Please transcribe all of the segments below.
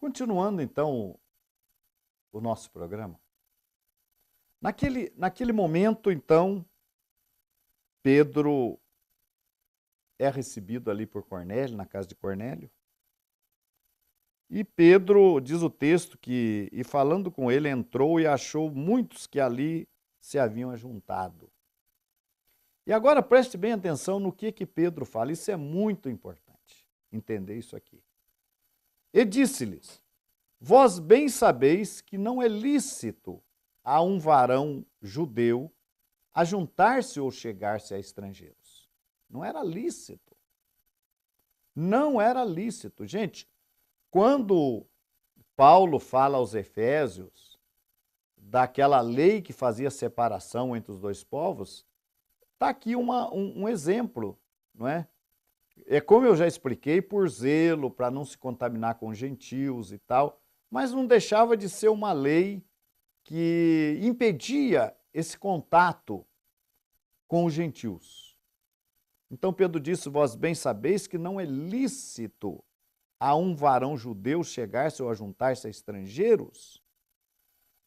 Continuando, então, o nosso programa. Naquele momento, então, Pedro é recebido ali por Cornélio, na casa de Cornélio. E Pedro, diz o texto, que, e falando com ele, entrou e achou muitos que ali se haviam ajuntado. E agora preste bem atenção no que Pedro fala. Isso é muito importante, entender isso aqui. E disse-lhes: vós bem sabeis que não é lícito a um varão judeu ajuntar-se ou chegar-se a estrangeiros. Não era lícito. Não era lícito. Gente, quando Paulo fala aos Efésios daquela lei que fazia separação entre os dois povos, está aqui um exemplo, não é? É como eu já expliquei, por zelo, para não se contaminar com gentios e tal, mas não deixava de ser uma lei que impedia esse contato com os gentios. Então Pedro disse: vós bem sabeis que não é lícito a um varão judeu chegar-se ou ajuntar-se a estrangeiros,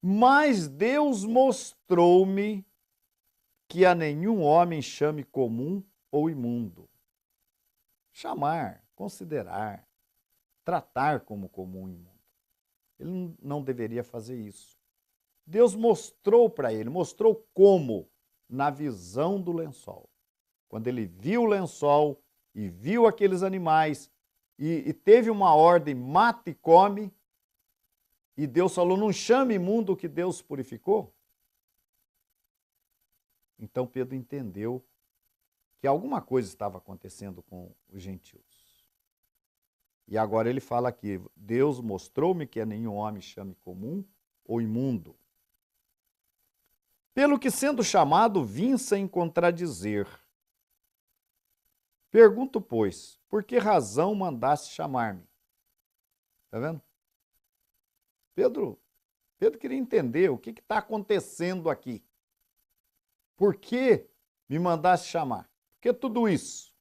mas Deus mostrou-me que a nenhum homem chame comum ou imundo. Chamar, considerar, tratar como comum e imundo. Ele não deveria fazer isso. Deus mostrou para ele, mostrou como? Na visão do lençol. Quando ele viu o lençol e viu aqueles animais e teve uma ordem, mata e come, e Deus falou: não chame imundo o que Deus purificou. Então Pedro entendeu que alguma coisa estava acontecendo com os gentios. E agora ele fala aqui: Deus mostrou-me que a nenhum homem chame comum ou imundo. Pelo que, sendo chamado, vim sem contradizer. Pergunto, pois, por que razão mandaste chamar-me? Está vendo? Pedro queria entender o que está acontecendo aqui. Por que me mandaste chamar? Por que tudo isso?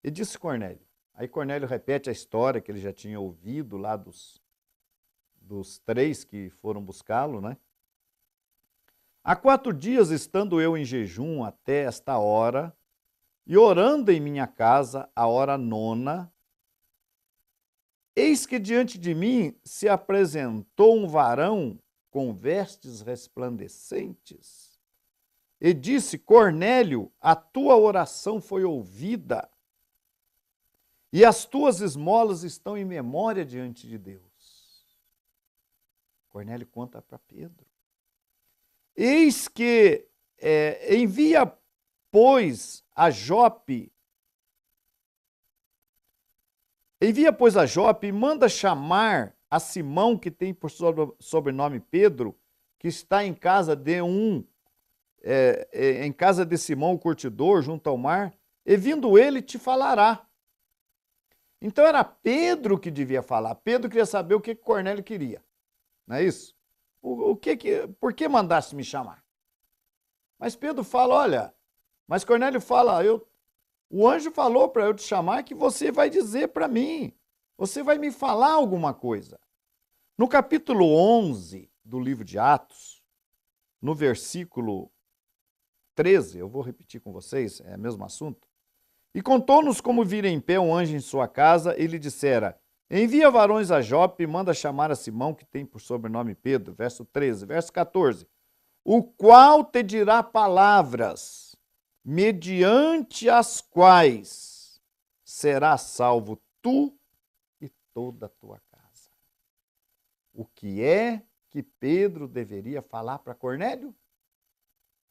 E disse Cornélio. Aí Cornélio repete a história que ele já tinha ouvido lá dos três que foram buscá-lo, né? Há 4 dias, estando eu em jejum até esta hora, e orando em minha casa, a hora 9, eis que diante de mim se apresentou um varão com vestes resplandecentes, e disse: Cornélio, a tua oração foi ouvida, e as tuas esmolas estão em memória diante de Deus. Cornélio conta para Pedro. Eis que envia, pois, a Jope e manda chamar a Simão, que tem por sobrenome Pedro, que está em casa de em casa de Simão, o curtidor, junto ao mar, e vindo ele te falará. Então era Pedro que devia falar. Pedro queria saber o que Cornélio queria. Não é isso? Por que mandaste me chamar? Mas Pedro fala: olha, mas Cornélio fala: o anjo falou para eu te chamar que você vai dizer para mim, você vai me falar alguma coisa. No capítulo 11 do livro de Atos, no versículo 13, eu vou repetir com vocês, é o mesmo assunto. E contou-nos como vira em pé um anjo em sua casa e lhe dissera: envia varões a Jope e manda chamar a Simão, que tem por sobrenome Pedro. Verso 13. Verso 14. O qual te dirá palavras, mediante as quais serás salvo tu e toda a tua casa. O que é que Pedro deveria falar para Cornélio?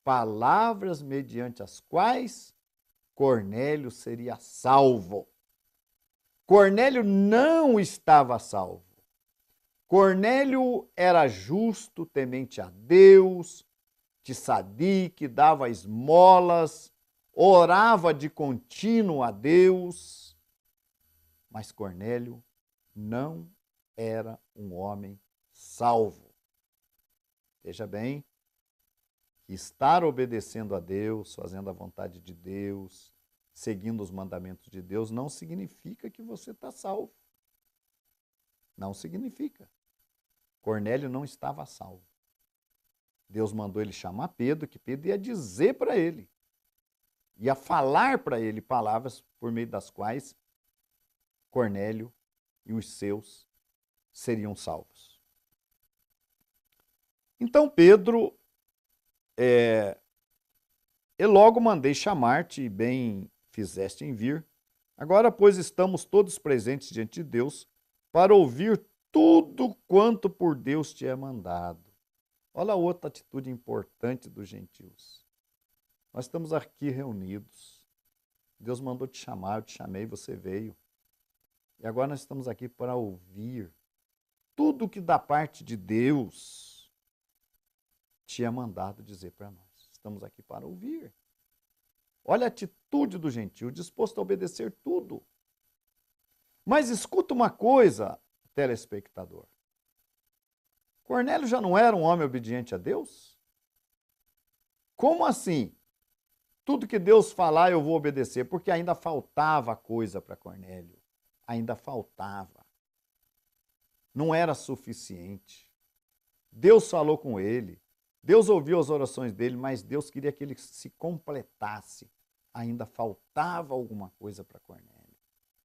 Palavras mediante as quais Cornélio seria salvo. Cornélio não estava salvo. Cornélio era justo, temente a Deus, tzadique, dava esmolas, orava de contínuo a Deus. Mas Cornélio não era um homem salvo. Veja bem, que estar obedecendo a Deus, fazendo a vontade de Deus, seguindo os mandamentos de Deus, não significa que você está salvo. Não significa. Cornélio não estava salvo. Deus mandou ele chamar Pedro, que Pedro ia dizer para ele, ia falar para ele palavras por meio das quais Cornélio e os seus seriam salvos. Então Pedro, e logo mandei chamar-te, e bem fizeste em vir. Agora, pois, estamos todos presentes diante de Deus para ouvir tudo quanto por Deus te é mandado. Olha a outra atitude importante dos gentios. Nós estamos aqui reunidos. Deus mandou te chamar, eu te chamei, você veio. E agora nós estamos aqui para ouvir tudo que da parte de Deus te é mandado dizer para nós. Estamos aqui para ouvir. Olha a atitude do gentio, disposto a obedecer tudo. Mas escuta uma coisa, telespectador. Cornélio já não era um homem obediente a Deus? Como assim? Tudo que Deus falar eu vou obedecer, porque ainda faltava coisa para Cornélio. Ainda faltava. Não era suficiente. Deus falou com ele. Deus ouviu as orações dele, mas Deus queria que ele se completasse. Ainda faltava alguma coisa para Cornélio.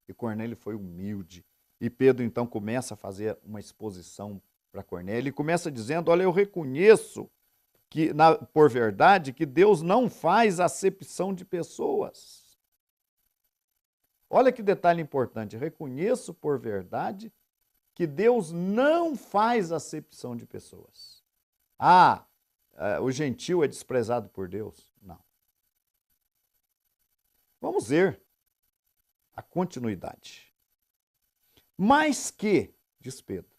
E Cornélio foi humilde. E Pedro então começa a fazer uma exposição para Cornélio. Ele começa dizendo, olha, eu reconheço que, por verdade, que Deus não faz acepção de pessoas. Olha que detalhe importante. Reconheço por verdade que Deus não faz acepção de pessoas. O gentio é desprezado por Deus? Não. Vamos ver a continuidade. Mas que, diz Pedro,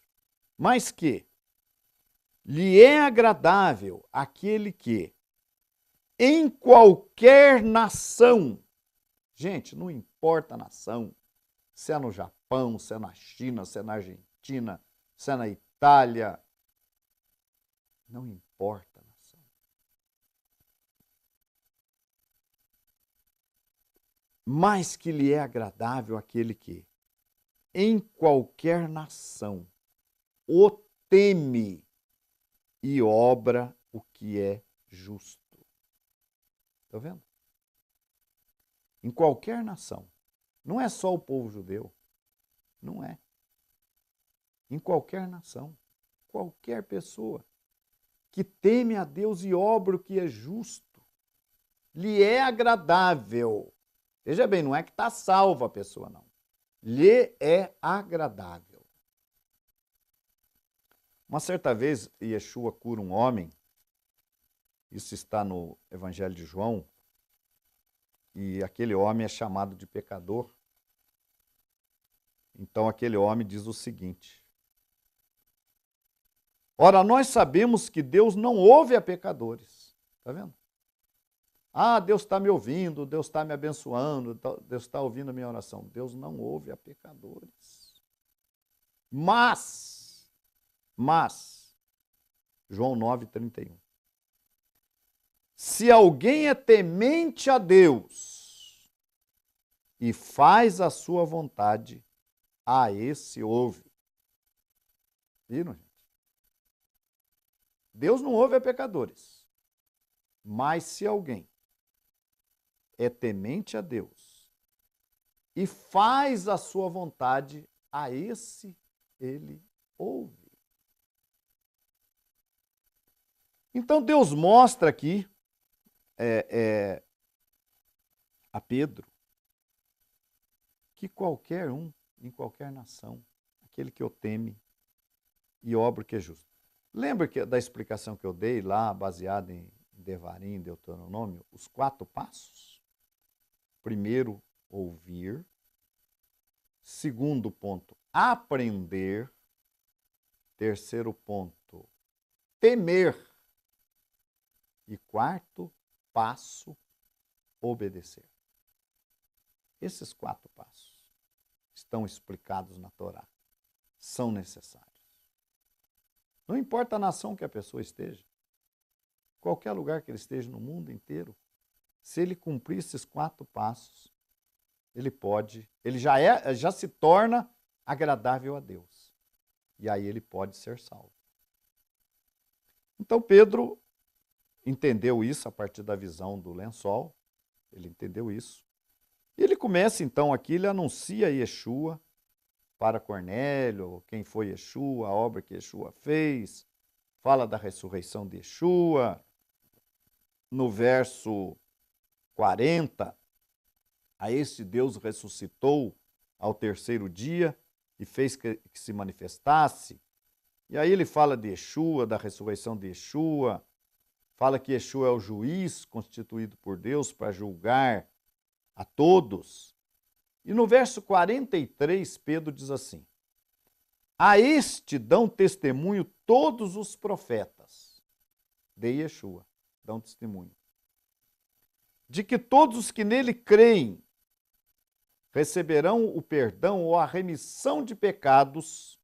mas que lhe é agradável aquele que, em qualquer nação, gente, não importa a nação, se é no Japão, se é na China, se é na Argentina, se é na Itália, não importa a nação. Mas que lhe é agradável aquele que, em qualquer nação, o teme e obra o que é justo. Está vendo? Em qualquer nação. Não é só o povo judeu. Não é. Em qualquer nação. Qualquer pessoa que teme a Deus e obra o que é justo. Lhe é agradável. Veja bem, não é que está salva a pessoa, não. Lhe é agradável. Uma certa vez, Yeshua cura um homem, isso está no Evangelho de João, e aquele homem é chamado de pecador. Então aquele homem diz o seguinte, ora, nós sabemos que Deus não ouve a pecadores. Está vendo? Deus está me ouvindo, Deus está me abençoando, Deus está ouvindo a minha oração. Deus não ouve a pecadores. Mas, João 9:31. Se alguém é temente a Deus e faz a sua vontade, a esse ouve. Viram, gente? Deus não ouve a pecadores. Mas se alguém é temente a Deus e faz a sua vontade, a esse ele ouve. Então Deus mostra aqui a Pedro que qualquer um, em qualquer nação, aquele que o teme e obra o que é justo. Lembra da explicação que eu dei lá, baseada em Devarim, Deuteronômio, os 4 passos? Primeiro, ouvir. Segundo ponto, aprender. Terceiro ponto, temer. E quarto passo, obedecer. Esses 4 passos estão explicados na Torá. São necessários. Não importa a nação que a pessoa esteja, qualquer lugar que ele esteja no mundo inteiro, se ele cumprir esses 4 passos, ele já se torna agradável a Deus. E aí ele pode ser salvo. Então Pedro entendeu isso a partir da visão do lençol, ele entendeu isso. E ele começa então aqui, ele anuncia Yeshua para Cornélio, quem foi Yeshua, a obra que Yeshua fez, fala da ressurreição de Yeshua. No verso 40, a este Deus ressuscitou ao terceiro dia e fez que se manifestasse. E aí ele fala de Yeshua, da ressurreição de Yeshua, fala que Yeshua é o juiz constituído por Deus para julgar a todos. E no verso 43, Pedro diz assim: a este dão testemunho todos os profetas de Yeshua, dão testemunho, de que todos os que nele creem receberão o perdão ou a remissão de pecados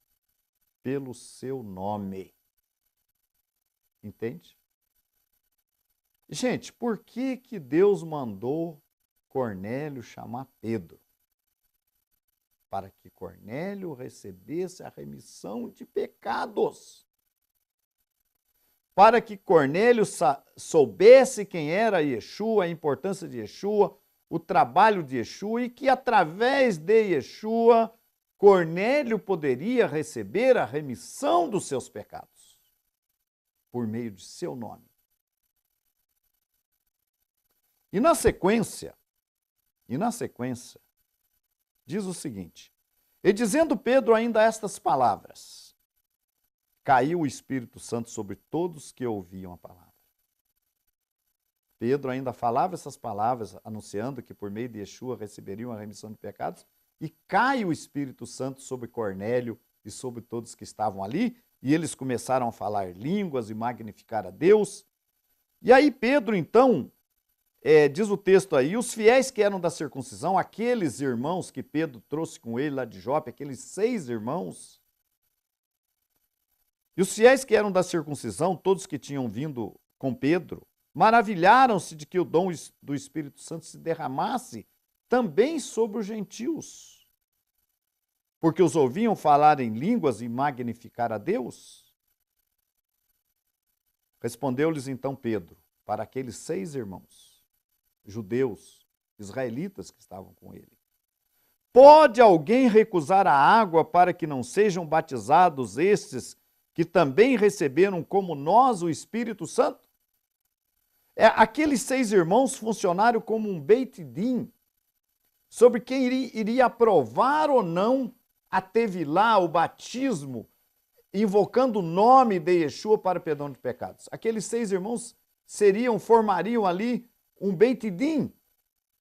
pelo seu nome. Entende? Gente, por que Deus mandou Cornélio chamar Pedro? Para que Cornélio recebesse a remissão de pecados. Para que Cornélio soubesse quem era Yeshua, a importância de Yeshua, o trabalho de Yeshua, e que através de Yeshua, Cornélio poderia receber a remissão dos seus pecados, por meio de seu nome. E na sequência, diz o seguinte: e dizendo Pedro ainda estas palavras, caiu o Espírito Santo sobre todos que ouviam a palavra. Pedro ainda falava essas palavras, anunciando que por meio de Yeshua receberiam a remissão de pecados, e cai o Espírito Santo sobre Cornélio e sobre todos que estavam ali, e eles começaram a falar línguas e magnificar a Deus. E aí Pedro, então, diz o texto aí, os fiéis que eram da circuncisão, aqueles irmãos que Pedro trouxe com ele lá de Jope, aqueles 6 irmãos, e os fiéis que eram da circuncisão, todos que tinham vindo com Pedro, maravilharam-se de que o dom do Espírito Santo se derramasse também sobre os gentios, porque os ouviam falar em línguas e magnificar a Deus. Respondeu-lhes então Pedro, para aqueles 6 irmãos, judeus, israelitas que estavam com ele: pode alguém recusar a água para que não sejam batizados estes que também receberam como nós o Espírito Santo? Aqueles 6 irmãos funcionaram como um Beit Din, sobre quem iria aprovar ou não a tevilá, o batismo, invocando o nome de Yeshua para o perdão de pecados. Aqueles 6 irmãos formariam ali um Beit Din.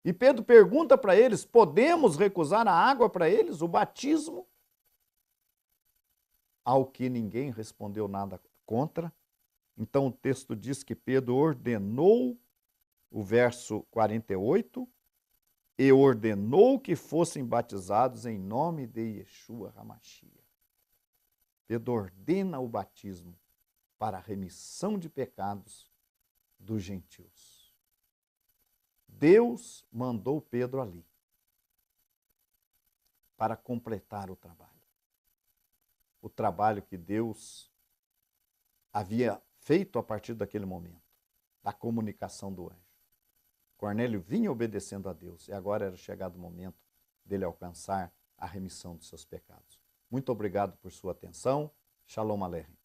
E Pedro pergunta para eles: podemos recusar a água para eles, o batismo? Ao que ninguém respondeu nada contra. Então o texto diz que Pedro ordenou, o verso 48, e ordenou que fossem batizados em nome de Yeshua HaMashiach. Pedro ordena o batismo para a remissão de pecados dos gentios. Deus mandou Pedro ali para completar o trabalho. O trabalho que Deus havia feito a partir daquele momento, da comunicação do anjo. Cornélio vinha obedecendo a Deus e agora era chegado o momento dele alcançar a remissão dos seus pecados. Muito obrigado por sua atenção. Shalom Aleichem.